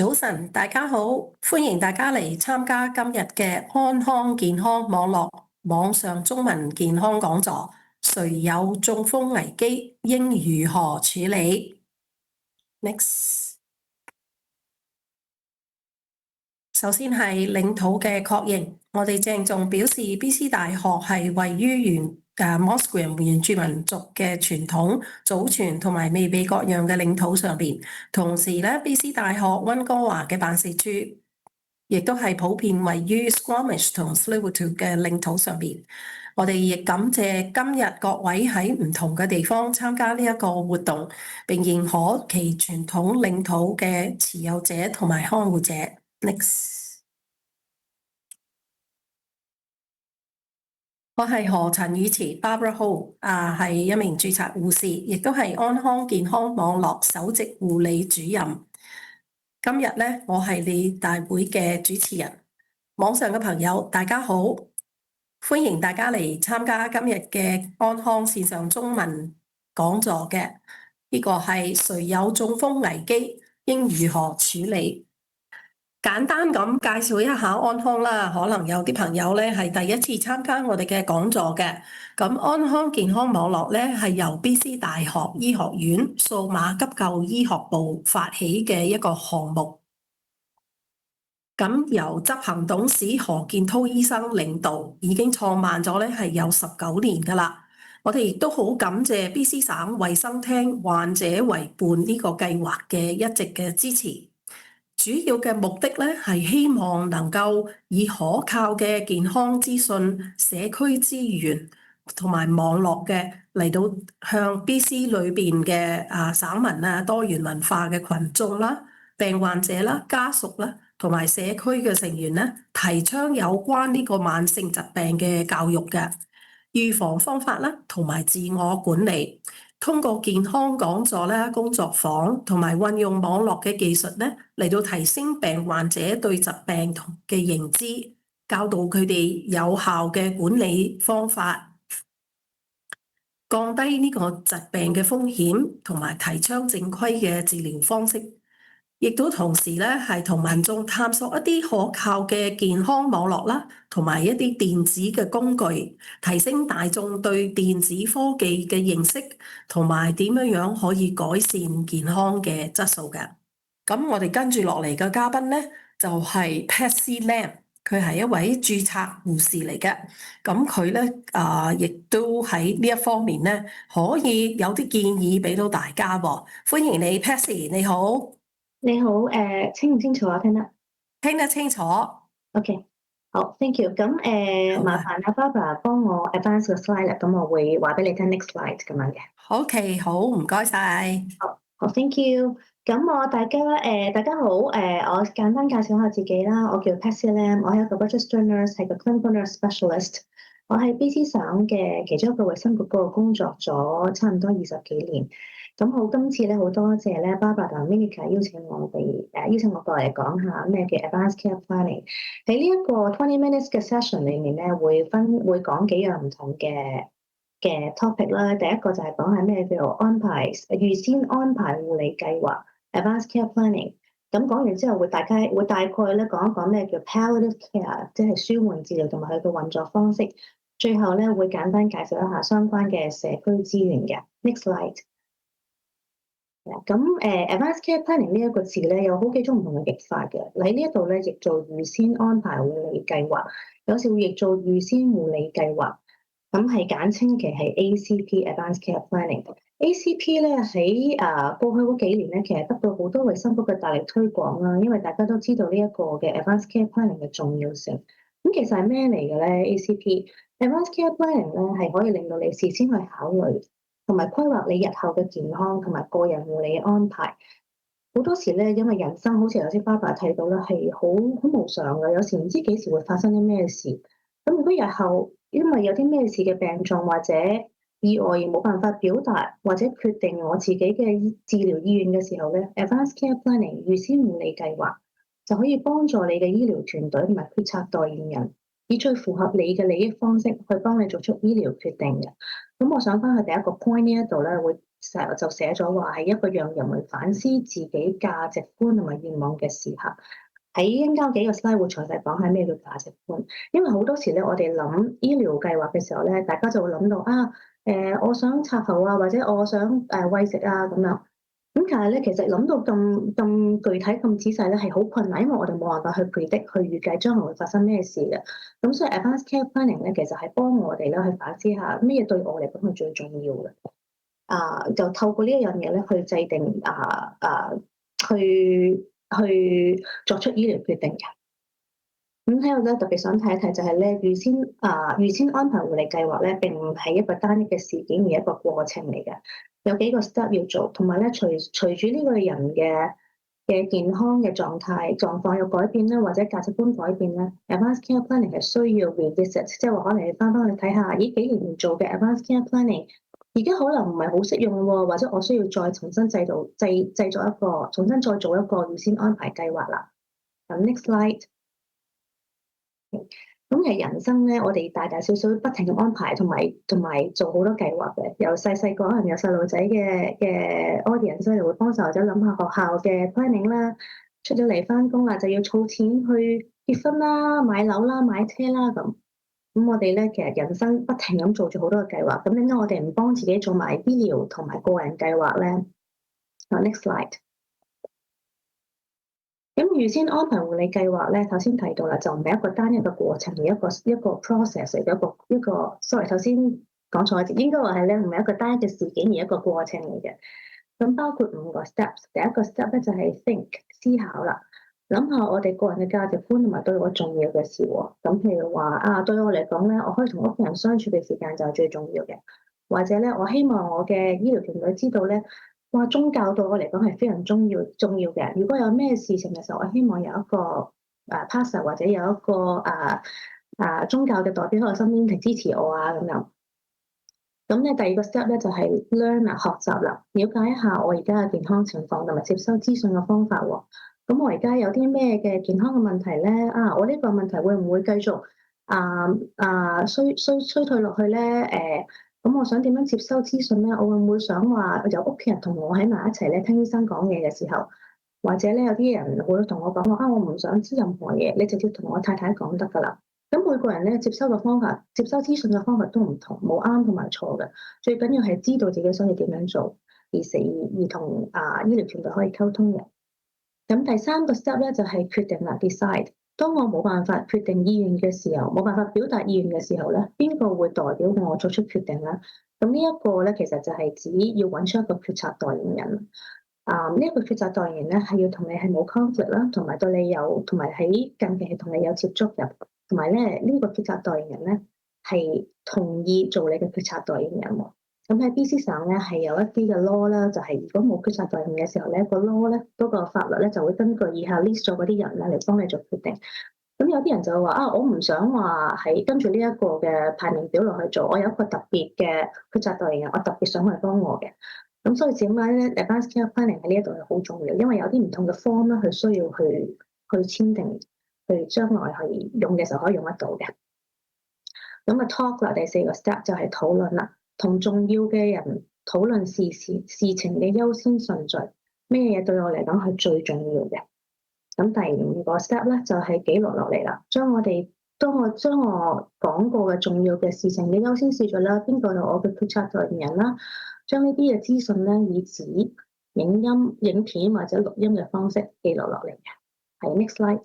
早晨，大家好，歡迎大家嚟參加今日嘅安康健康網絡網上中文健康講座。誰有中風危機，應如何處理 ？Next， 首先係領土嘅確認，我哋鄭重表示 BC 大學係位於Musqueam 原住民族嘅傳統、祖傳同埋未被割讓嘅領土上邊。同時咧，BC 大學溫哥華嘅辦事處亦都係普遍位於 Squamish 同 Tsleil-Waututh 嘅領土上邊。我哋亦感謝今日各位喺唔同嘅地方參加呢一個活動，並認可其傳統領土嘅持有者同埋看護者。Next， 我係何陳宇慈 Barbara Ho， 係一名註冊護士，亦都係安康健康網絡首席護理主任。今日咧，我係你大會嘅主持人。網上嘅朋友，大家好，歡迎大家嚟參加今日嘅安康線上中文講座嘅。呢個係誰有中風危機，應如何處理？簡單咁介紹一下安康啦，可能有啲朋友咧係第一次參加我哋嘅講座嘅。咁安康健康網絡咧係由 BC 大學醫學院數碼急救醫學部發起嘅一個項目。咁由執行董事何建滔醫生領導，已經創辦咗咧係有19年噶啦。我哋亦都好感謝 BC 省衛生廳患者為伴呢個計劃嘅一直嘅支持。主要嘅目的咧係希望能夠以可靠嘅健康資訊、社區資源同埋網絡嘅嚟到向 BC 裏邊嘅省民多元文化嘅群眾啦、病患者啦、家屬啦同埋社區嘅成員咧，提倡有關呢個慢性疾病嘅教育嘅預防方法啦，同埋自我管理。通過健康講座咧、工作坊同埋運用網絡嘅技術咧，嚟到提升病患者對疾病嘅認知，教導佢哋有效嘅管理方法，降低呢個疾病嘅風險，同埋提倡正規嘅治療方式。亦都同時咧，係同民眾探索一啲可靠嘅健康網絡啦，同埋一啲電子嘅工具，提升大眾對電子科技嘅認識，同埋點樣可以改善健康嘅質素嘅。咁我哋跟住落嚟嘅嘉賓咧，就係 Patsy Lam， 佢係一位註冊護士嚟嘅。咁佢咧亦都喺呢一方面咧，可以有啲建議俾到大家喎。歡迎你 Patsy， 你好。你好，清唔清楚啊？聽得清楚。OK， 好 ，thank you。咁麻煩阿 Barbara 幫我 advance 個 slide，咁我會話俾你聽 next slide 咁樣嘅。OK， 好，唔該晒。好 ，thank you。咁大家好，我簡單介紹下自己啦。我叫 Patsy Lam， 我係一個 registered nurse， 係個 clinical nurse specialist。我喺 BC 省嘅其中一個衞生局嗰度工作咗差唔多20幾年。咁好，今次咧好多謝咧 Barbara 同 Minica 邀請我過嚟講下咩叫 Advanced Care Planning。喺呢一個20 minutes 嘅 session 裏面咧，會講幾樣唔同嘅 topic 啦。第一個就係講下咩叫做預先安排護理計劃 Advanced Care Planning。咁講完之後，會大概咧講一講咩叫 Palliative Care， 即係舒緩治療同埋佢嘅運作方式。最後咧會簡單介紹一下相關嘅社區資源嘅。Next slide。咁Advanced Care Planning 呢一個字咧，有好幾種唔同嘅譯法嘅。喺呢一度咧，譯做預先安排護理計劃，有時會譯做預先護理計劃。咁係簡稱嘅係 ACP Advanced Care Planning。ACP 咧喺過去嗰幾年咧，其實得到好多衞生局嘅大力推廣啦。因為大家都知道呢一個嘅 Advanced Care Planning 嘅重要性。咁其實係咩嚟嘅咧 ？ACP Advanced Care Planning 咧係可以令到你事先去考慮，同埋規劃你日後嘅健康同埋個人護理安排。好多時咧，因為人生好似頭先 Barbara 提到啦，係好無常嘅，有時唔知幾時會發生啲咩事。咁如果日後因為有啲咩事嘅病狀或者意外而冇辦法表達或者決定我自己嘅治療意願嘅時候咧，Advanced Care Planning 預先護理計劃就可以幫助你嘅醫療團隊同埋決策代言人，以最符合你嘅利益方式去幫你做出醫療決定嘅。咁我想翻去第一個 point 呢一度咧，會時候就寫咗話係一個讓人們反思自己價值觀同埋願望嘅時刻。喺應交幾個 slide 會詳細講下咩叫價值觀，因為好多時咧，我哋諗醫療計劃嘅時候咧，大家就會諗到啊，我想插喉啊，或者我想餵食啊咁樣。咁但係咧，其實諗到咁具體、咁仔細咧，係好困難，因為我哋冇辦法去 predict 去預計將來會發生咩事嘅。咁所以 advanced care planning 咧，其實係幫我哋咧去反思下咩嘢對我嚟講係最重要嘅。就透過呢一樣嘢咧，去制定去作出醫療決定嘅。咁喺度咧特別想睇一睇就係咧預先安排護理計劃咧，並唔係一個單一嘅事件，而係一個過程嚟嘅。有幾個 step 要做，同埋咧隨住呢個人嘅健康嘅狀況有改變咧，或者價值觀改變咧，advanced care planning 係需要 revisit，即係話可能你翻去睇下，咦幾年前做嘅 advanced care planning，而家可能唔係好適用喎，或者我需要再重新製作一個，重新再做一個預先安排計劃啦。咁 next slide。咁係人生咧，我哋大大小小不停咁安排，同埋做好多計劃嘅。由細個可能有細路仔嘅 audience，所以會幫手或者諗下學校嘅 planning 啦。出咗嚟翻工啦，就要儲錢去結婚啦、買樓啦、買車啦咁。咁我哋咧其實人生不停咁做住好多嘅計劃。咁點解我哋唔幫自己做埋醫療同埋個人計劃咧？Next slide。咁預先安排護理計劃咧，頭先提到啦，就唔係一個單一嘅過程，而一個 process 嚟嘅一個 sorry，頭先講錯咗，應該話係咧，唔係一個單一嘅事件，而一個過程嚟嘅。咁包括5個 steps，第一個 step 咧就係 think 思考啦，諗下我哋個人嘅價值觀同埋對我重要嘅事喎。咁譬如話對我嚟講咧，我可以同屋企人相處嘅時間就係最重要嘅，或者咧我希望我嘅醫療團隊知道咧。哇！宗教對我嚟講係非常重要嘅。如果有咩事情嘅時候，我希望有一個pastor 或者有一個宗教嘅代表喺我身邊嚟支持我啊咁樣。咁咧第二個 step 咧就係 learn 學習啦，了解一下我而家嘅健康情況同埋接收資訊嘅方法喎。咁我而家有啲咩嘅健康嘅問題咧？我呢個問題會唔會繼續衰退落去咧？咁我想點樣接收資訊咧？我會唔會想話有屋企人同我喺埋一齊咧，聽醫生講嘢嘅時候，或者咧有啲人會同我講話我唔想知任何嘢，你直接同我太太講得㗎啦。咁每個人咧接收嘅方法、接收資訊嘅方法都唔同，冇啱同埋錯嘅。最緊要係知道自己想要點樣做，而同醫療團隊可以溝通嘅。咁第三個 step 咧就係決定啦 ，decide。當我冇辦法決定意願嘅時候，冇辦法表達意願嘅時候咧，邊個會代表我作出決定咧？咁呢一個咧，其實就係指要揾出一個決策代言人。呢一個決策代言人咧，係要同你係冇 conflict 啦，同埋對你有，同埋喺近期係同你有接觸嘅，同埋咧呢個決策代言人咧係同意做你嘅決策代言人喎。咁喺 BC 省咧係有一啲嘅 law 啦，就係如果冇決策代言嘅時候咧，個 law 咧嗰個法律咧就會根據以下 list 咗嗰啲人咧嚟幫你做決定。咁有啲人就話我唔想話係跟住呢一個嘅排名表落去做，我有一個特別嘅決策代言人，我特別想去幫我嘅。咁所以點解咧 advanced care planning 喺呢一度係好重要，因為有啲唔同嘅 form 咧，佢需要去簽訂，去將來去用嘅時候可以用得到嘅。咁talk 啦，第4個 step 就係討論啦。同重要嘅人討論事情嘅優先順序，咩嘢對我嚟講係最重要嘅？咁第5個 step 咧就係記錄落嚟啦，將我講過嘅重要嘅事情嘅優先次序啦，邊個係我嘅決策代言人啦，將呢啲嘅資訊咧以紙、影音、影片或者錄音嘅方式記錄落嚟嘅。係 next slide。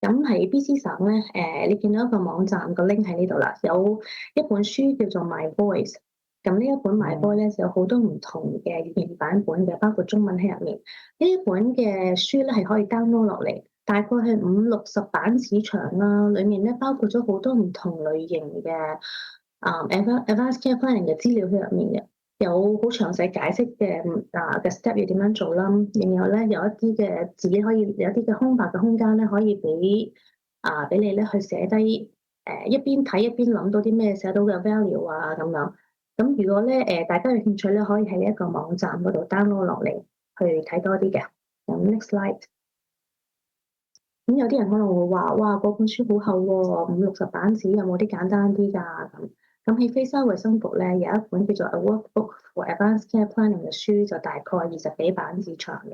咁喺 BC 省咧，你見到一個網站個 link 喺呢度啦，有一本書叫做 My Voice。咁呢一本 My Voice 咧，就有好多唔同嘅語言版本嘅，包括中文喺入面。呢一本嘅書咧係可以 download 落嚟，大概係50-60版紙長啦。裡面咧包括咗好多唔同類型嘅advanced care planning 嘅資料喺入面嘅。有好詳細解釋嘅 step 要點樣做啦，然後咧有一啲嘅字可以有啲嘅空白嘅空間咧，可以俾你咧去寫低一邊睇一邊諗到啲咩寫到嘅 value 啊咁樣。咁如果咧大家有興趣咧，可以喺一個網站嗰度 download 落嚟去睇多啲嘅。咁 next slide。咁有啲人可能會話：哇，嗰本書好厚喎，50-60版紙，有冇啲簡單啲㗎？咁喺非洲衛生局咧有一本叫做《A Workbook for Advanced Care Planning》嘅書，就大概20幾版字長嘅。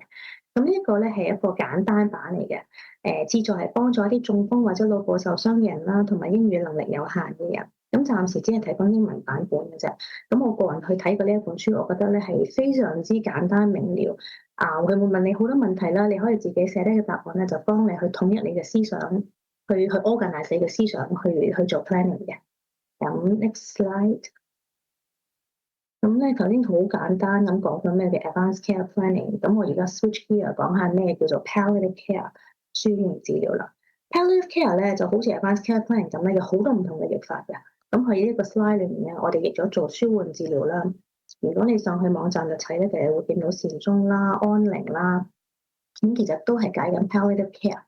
咁呢一個咧係一個簡單版嚟嘅，資助係幫助一啲中風或者腦部受傷嘅人啦，同埋英語能力有限嘅人。咁暫時只係提供英文版本嘅啫。咁我個人去睇過呢一本書，我覺得咧係非常之簡單明了。佢會問你好多問題啦，你可以自己寫低嘅答案咧，就幫你去統一你嘅思想，去 organize 你嘅思想，去做 planning 嘅。咁 next slide。咁咧頭先好簡單咁講咗咩嘅 advanced care planning，咁我而家 switch gear 講下咩叫做 palliative care 舒緩治療啦。palliative care 咧就好似 advanced care planning 咁咧，有好多唔同嘅譯法嘅。咁喺呢個 slide 裏面咧，我哋譯咗做舒緩治療啦。如果你上去網站就睇咧，其實會見到善終啦、安寧啦，咁其實都係解緊 palliative care。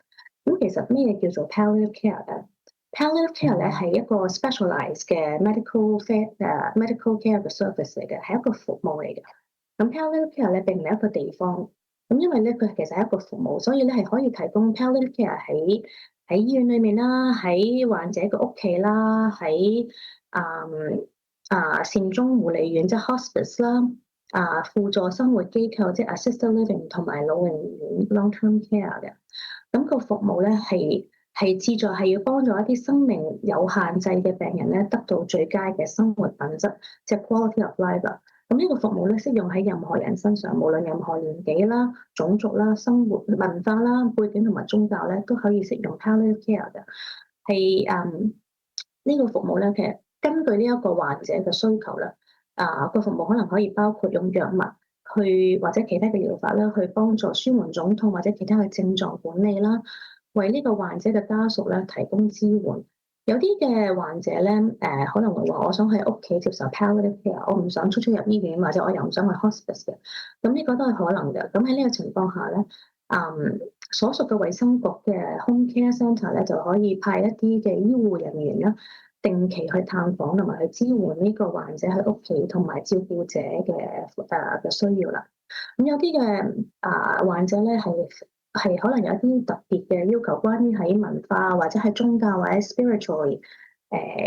咁其實咩叫做 palliative care 咧？Palliative care 咧係一個 specialized 嘅 medical care 嘅 service 嚟嘅，係一個服務嚟嘅。咁 palliative care 咧並唔係一個地方，咁因為咧佢其實係一個服務，所以咧係可以提供 palliative care 喺醫院裏面啦，喺患者嘅屋企啦，喺善終護理院即係 hospice 啦，輔助生活機構即係 assisted living 同埋老人院 long term care 嘅。咁個服務咧係志在係要幫助一啲生命有限制嘅病人咧，得到最佳嘅生活品質，即係 quality of life 啦。咁呢個服務咧適用喺任何人身上，無論任何年紀啦、種族啦、生活文化啦、背景同埋宗教咧，都可以適用 palliative care 嘅。係呢個服務咧，其實根據呢一個患者嘅需求啦，個服務可能可以包括用藥物去或者其他嘅療法啦，去幫助舒緩腫痛或者其他嘅症狀管理啦。為呢個患者嘅家屬咧提供支援，有啲嘅患者咧可能會話：我想喺屋企接受 palliative care，我唔想出入醫院，或者我又唔想去 hospice 嘅。咁呢個都係可能嘅。咁喺呢個情況下咧，所屬嘅衛生局嘅 home care centre咧就可以派一啲嘅醫護人員啦，定期去探訪同埋去支援呢個患者喺屋企同埋照顧者嘅需要啦。咁有啲嘅患者咧係可能有一啲特別嘅要求，關於喺文化或者喺宗教或者 spiritually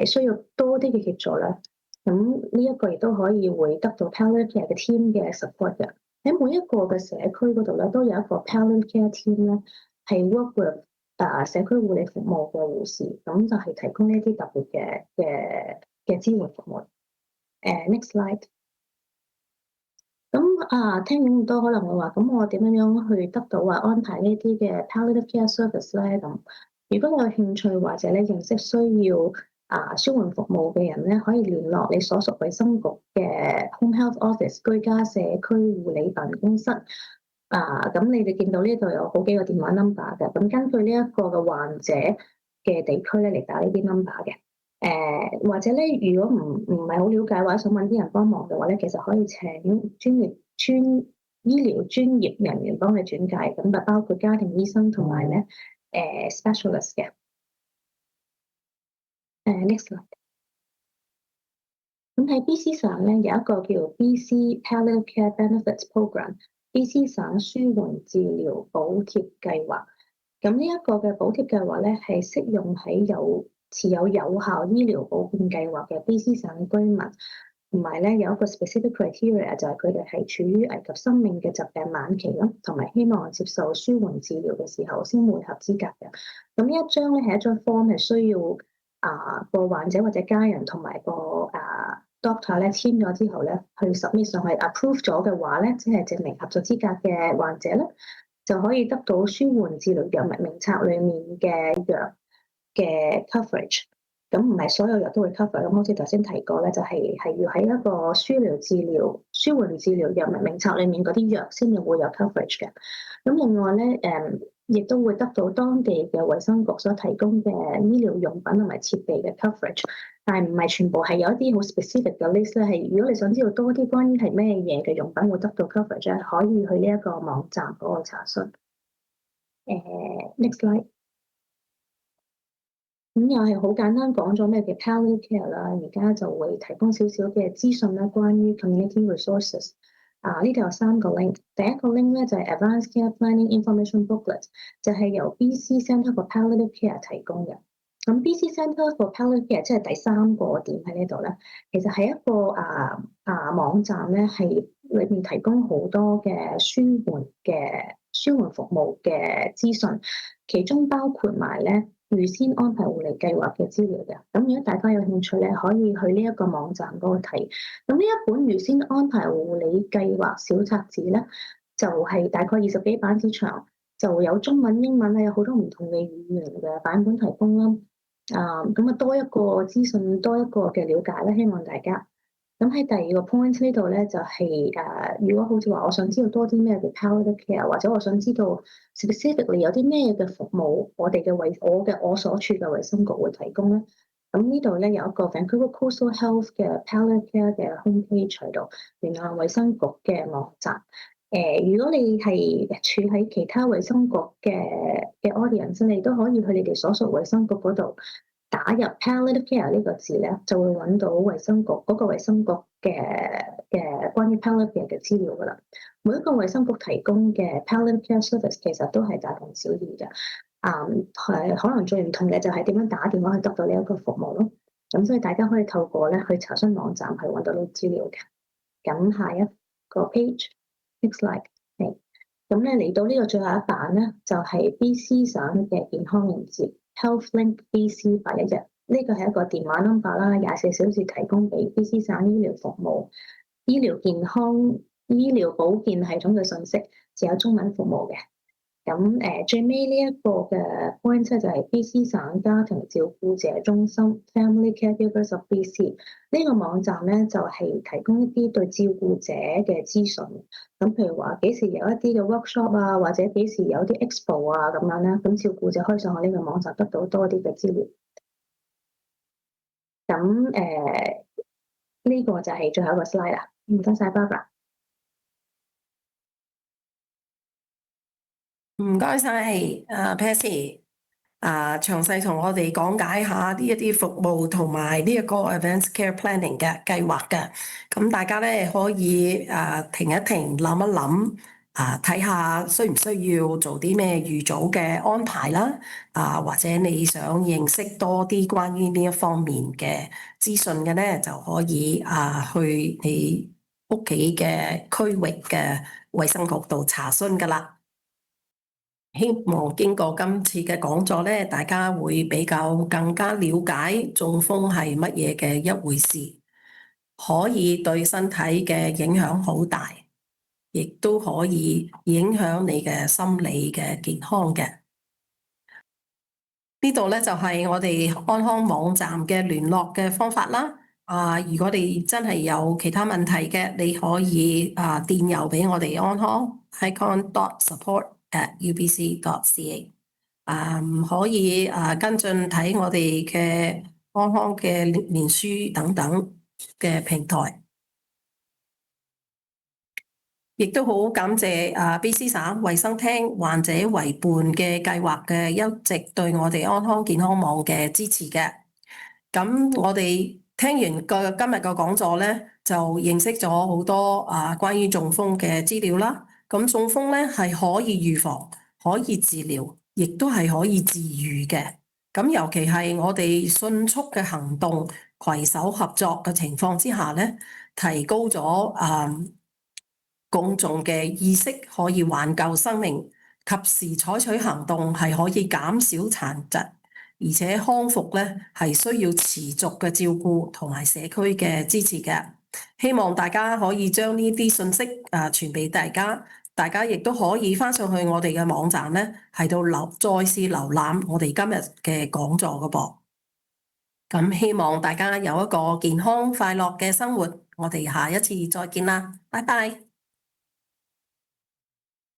需要多啲嘅協助啦。咁呢一個亦都可以會得到 palliative care 嘅 team 嘅 support 嘅。喺每一個嘅社區嗰度咧，都有一個 palliative care team 咧，係 work with 社區護理服務嘅護士，咁就係提供呢啲特別嘅支援服務。Next slide。咁聽咁多可能會話，咁我點樣去得到安排呢啲嘅 palliative care service 咧？咁如果你有興趣或者你認識需要舒緩服務嘅人咧，可以聯絡你所屬衛生局嘅 home health office 居家社區護理辦公室。咁你哋見到呢度有好幾個電話 number 嘅，咁根據呢一個嘅患者嘅地區咧嚟打呢啲 number 嘅。或者咧，如果唔係好了解或者想揾啲人幫忙嘅話咧，其實可以請醫療專業人員幫你轉介，咁就包括家庭醫生同埋咧specialist 嘅。Next slide。咁喺 BC 省咧有一個叫 BC Palliative Care Benefits Program，BC 省舒緩治療補貼計劃。咁呢一個嘅補貼計劃咧係適用喺持有有效醫療保險計劃嘅 BC 省居民，同埋咧有一個 specific criteria 就係佢哋係處於危及生命嘅疾病晚期啦，同埋希望接受舒緩治療嘅時候先會合資格嘅。咁呢一張咧係一張 form 係需要個患者或者家人同埋個doctor 咧簽咗之後咧去 submit 上去 approve 咗嘅話咧，即係證明合作資格嘅患者咧就可以得到舒緩治療藥物名冊裡面嘅藥嘅 coverage。咁唔係所有藥都會 cover，咁好似頭先提過咧，就係要喺一個舒緩治療藥物名冊裡面嗰啲藥先至會有 coverage 嘅。咁另外咧，亦都會得到當地嘅衛生局所提供嘅醫療用品同埋設備嘅 coverage， 但係唔係全部係有一啲好 specific 嘅 list 咧。係如果你想知道多啲關於係咩嘢嘅用品會得到 coverage 咧，可以去呢一個網站嗰個查詢。Next slide。咁又係好簡單講咗咩叫 palliative care 啦，而家就會提供少少嘅資訊啦，關於 community resources。呢度有3個 link， 第一個 link 咧就係 Advanced Care Planning Information Booklet， 就係由 BC Centre for Palliative Care 提供嘅。咁 BC Centre for Palliative Care 即係第三個點喺呢度咧，其實係一個網站咧，係裏面提供好多嘅舒緩服務嘅資訊，其中包括埋咧預先安排護理計劃嘅資料嘅。咁如果大家有興趣咧，可以去呢一個網站嗰度睇。咁呢一本預先安排護理計劃小冊子咧，就係大概20幾版之長，就有中文、英文咧，有好多唔同嘅語言嘅版本提供啦。咁多一個資訊，多一個嘅了解咧，希望大家。咁喺第二個 point 呢度咧，就係如果好似話，我想知道多啲咩嘅 palliative care，或者我想知道 specifically 有啲咩嘅服務，我所處嘅衛生局會提供咧。咁呢度咧有一個 Vancouver Coastal Health 嘅 palliative care 嘅 homepage 喺度，聯絡衛生局嘅網站。如果你係處喺其他衛生局嘅 audience，你都可以去你哋所屬衛生局嗰度打入 palliative care 呢個字咧，就會揾到衛生局嗰個衛生局嘅關於 palliative care 嘅資料噶啦。每一個衛生局提供嘅 palliative care service 其實都係大同小異嘅。可能最唔同嘅就係點樣打電話去得到呢一個服務咯。咁所以大家可以透過咧去查詢網站去揾到呢啲資料嘅。咁下一個 page。Next slide，咁咧嚟到呢個最後一版咧，就係 BC 省嘅健康連接 HealthLink BC 811，呢個係一個電話 number 啦，24小時提供俾 BC 省醫療服務、醫療健康、醫療保健系統嘅信息，只有中文服務嘅。咁最尾呢一個嘅 point 咧就係 BC 省家庭照顧者中心 Family Caregivers of BC 呢個網站咧就係提供一啲對照顧者嘅資訊。咁譬如話幾時有一啲嘅 workshop 啊，或者幾時有啲 expo 啊咁樣咧，咁照顧者可以上去呢個網站得到多啲嘅資料。咁呢個就係最後一個 slide 啦。唔該晒 Barbara。唔該晒，Patsy，詳細同我哋講解下呢一啲服務同埋呢一個 Advanced Care Planning 嘅計劃嘅。咁大家咧可以停一停，諗一諗，睇下需唔需要做啲咩預早嘅安排啦。或者你想認識多啲關於呢一方面嘅資訊嘅咧，就可以去你屋企嘅區域嘅衛生局度查詢噶啦。希望經過今次嘅講座咧，大家會比較更加了解中風係乜嘢嘅一回事，可以對身體嘅影響好大，亦都可以影響你嘅心理嘅健康嘅。呢度咧就係我哋安康網站嘅聯絡嘅方法啦。如果你真係有其他問題嘅，你可以電郵俾我哋安康 icon.support@ubc.ca。可以跟進睇我哋嘅安康嘅面書等等嘅平台。亦都好感謝BC 省衛生廳患者為伴嘅計劃嘅一直對我哋安康健康網嘅支持嘅。咁我哋聽完今日嘅講座咧，就認識咗好多關於中風嘅資料啦。咁中風咧係可以預防、可以治療，亦都係可以治癒嘅。咁尤其係我哋迅速嘅行動、攜手合作嘅情況之下咧，提高咗公眾嘅意識，可以挽救生命，及時採取行動係可以減少殘疾，而且康復咧係需要持續嘅照顧同埋社區嘅支持嘅。希望大家可以將呢啲信息傳俾大家，大家亦都可以翻上去我哋嘅網站咧，喺度再次瀏覽我哋今日嘅講座嘅噃。咁希望大家有一個健康快樂嘅生活，我哋下一次再見啦，拜拜。